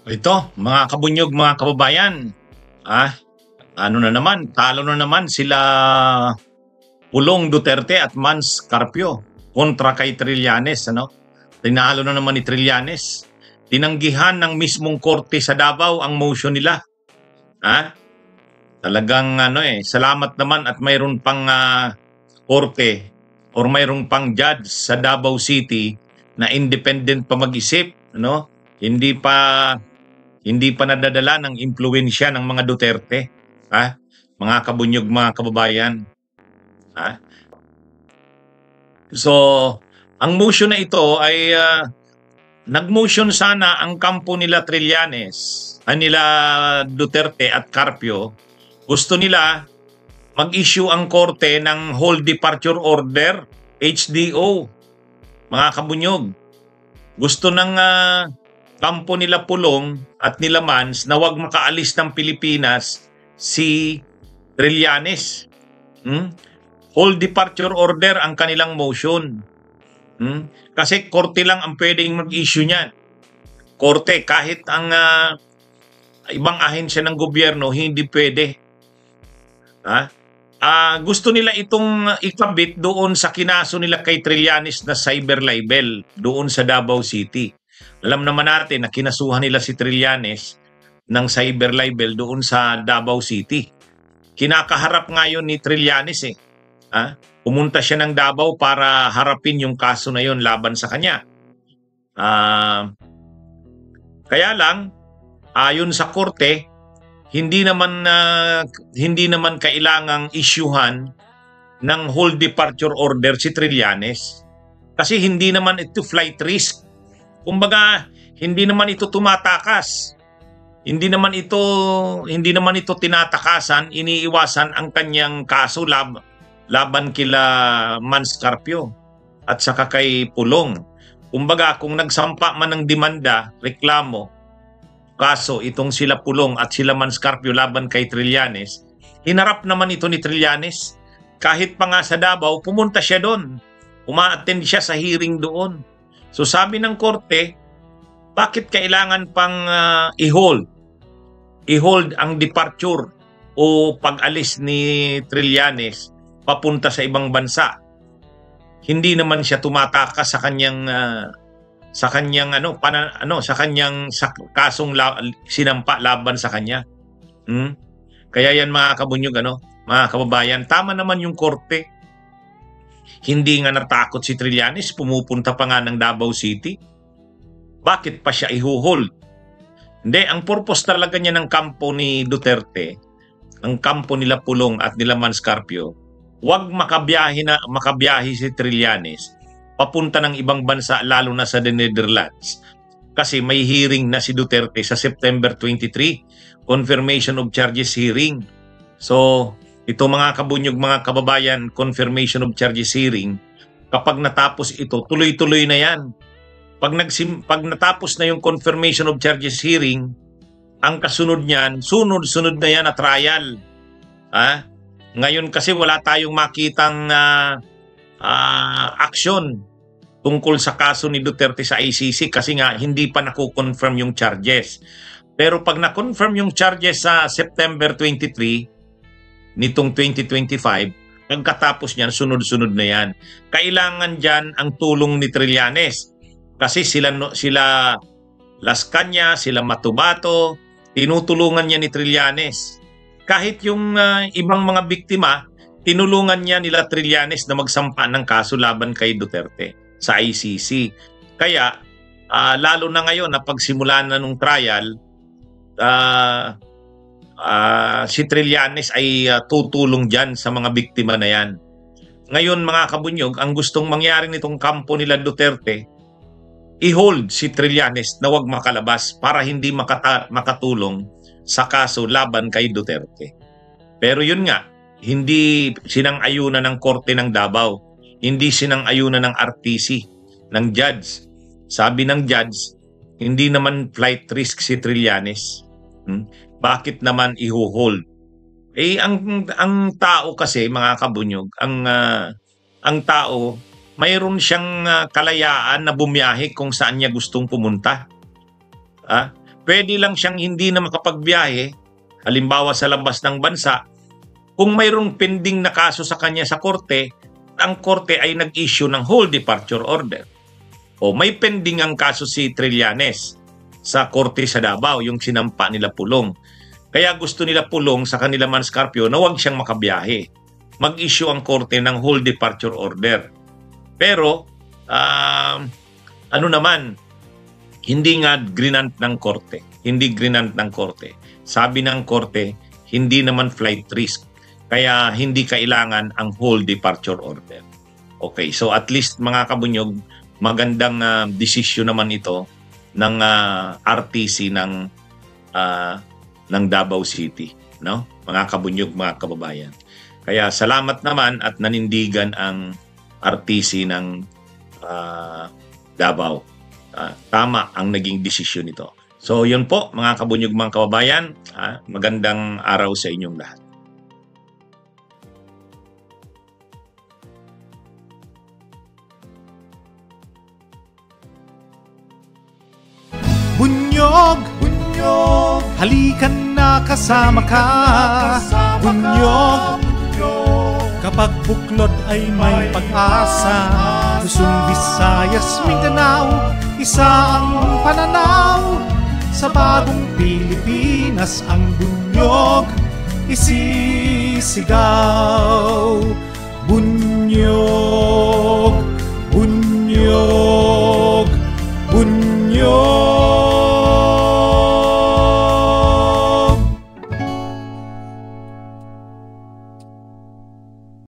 Ito, mga kabunyog, mga kababayan, ah, ano na naman, talo na naman sila Pulong Duterte at Mans Carpio kontra kay Trillanes, ano? Tinalo na naman ni Trillanes. Tinanggihan ng mismong korte sa Davao ang motion nila. Ha? Talagang salamat naman at mayroon pang korte or mayroon pang judge sa Davao City na independent pa mag-isip, ano? Hindi pa nadadala ng impluwensya ng mga Duterte, ha? Mga kabunyog, mga kababayan, ha? So, ang motion na ito ay nag-motion sana ang kampo nila Trillanes, nila Duterte at Carpio. Gusto nila mag-issue ang korte ng Hold Departure Order, HDO, mga kabunyog. Gusto ng kampo nila Pulong at nila Mans na wag makaalis ng Pilipinas si Trillanes. Hold Departure Order ang kanilang motion. Kasi korte lang ang pwedeng mag-issue niyan. Korte, kahit ang ibang ahensya ng gobyerno, hindi pwede. Gusto nila itong ikabit doon sa kinaso nila kay Trillanes na cyber libel doon sa Davao City. Alam naman natin na kinasuhan nila si Trillanes ng cyber libel doon sa Davao City. Kinakaharap ngayon ni Trillanes pumunta siya ng Davao para harapin yung kaso na yon laban sa kanya. Kaya lang, ayon sa korte, hindi naman kailangang isyuhan ng Hold Departure Order si Trillanes kasi hindi naman ito flight risk. Kumbaga, hindi naman ito tumatakas. Hindi naman ito tinatakasan, iniiwasan ang kanyang kaso laban kila Mans Carpio at saka kay Pulong. Kumbaga, kung nagsampa man ng demanda, reklamo, kaso itong sila Pulong at sila Mans Carpio laban kay Trillanes, hinarap naman ito ni Trillanes. Kahit pa nga sa Davao, pumunta siya doon. Uma-attend siya sa hearing doon. So sabi ng korte, bakit kailangan pang i-hold ang departure o pag-alis ni Trillanes papunta sa ibang bansa? Hindi naman siya tumatakas sa kanyang kasong sinampa laban sa kanya. Kaya yan, mga kabunyog, mga kababayan, tama naman yung korte. Hindi nga natakot si Trillanes, pumupunta pa nga ng Davao City. Bakit pa siya ihuhold? Hindi, ang purpose talaga niya ng kampo ni Duterte, ang kampo nila Pulong at nila Mans Carpio, wag makabiyahe si Trillanes papunta ng ibang bansa, lalo na sa Netherlands. Kasi may hearing na si Duterte sa September 23, confirmation of charges hearing. So, ito, mga kabunyog, mga kababayan, confirmation of charges hearing, kapag natapos ito, tuloy-tuloy na yan. Pag natapos na yung confirmation of charges hearing, ang kasunod niyan, sunod-sunod na yan na trial. Ngayon kasi wala tayong makitang action tungkol sa kaso ni Duterte sa ICC kasi nga hindi pa nakukonfirm yung charges. Pero pag na-confirm yung charges sa September 23 nitong 2025, pagkatapos niyan, sunod-sunod na yan. Kailangan dyan ang tulong ni Trillanes. Kasi sila Las Cañas, sila Matubato, tinutulungan niya ni Trillanes. Kahit yung ibang mga biktima, tinulungan niya nila Trillanes na magsampa ng kaso laban kay Duterte sa ICC. Kaya, lalo na ngayon na pagsimulan na nung trial, si Trillanes ay tutulong dyan sa mga biktima na yan. Ngayon, mga kabunyog, ang gustong mangyari nitong kampo nila Duterte, i-hold si Trillanes na wag makalabas para hindi makatulong sa kaso laban kay Duterte. Pero yun nga, hindi sinang-ayunan ng korte ng Davao, hindi sinang-ayunan ng RTC, ng judge. Sabi ng judge, hindi naman flight risk si Trillanes. Bakit naman i-hold? Ang tao kasi, mga kabunyog, ang tao, mayroon siyang kalayaan na bumiyahe kung saan niya gustong pumunta. pwede lang siyang hindi na makapagbiyahe, halimbawa sa labas ng bansa, kung mayroong pending na kaso sa kanya sa korte, ang korte ay nag-issue ng whole departure order. O may pending ang kaso si Trillanes sa korte sa Davao, yung sinampa nila Pulong. Kaya gusto nila Pulong sa kanila Mans Carpio na huwag siyang makabiyahe. Mag-issue ang korte ng whole departure order. Pero, ano naman, hindi nga grinant ng korte. Hindi grinant ng korte. Sabi ng korte, hindi naman flight risk. Kaya hindi kailangan ang whole departure order. Okay, so at least mga kabunyog, magandang desisyon naman ito ng RTC ng Davao City, no? Mga kabunyog, mga kababayan. Kaya salamat naman at nanindigan ang RTC ng Davao. Tama ang naging desisyon nito. So yun po mga kabunyog, mga kababayan, magandang araw sa inyong lahat. Bunyog, bunyog, halikan na kasama ka. Bunyog, kapag buklod ay may pag-asa. Luzon, Visayas, Mindanao, isa ang pananaw. Sa bagong Pilipinas ang bunyog isisigaw. Bunyog, bunyog.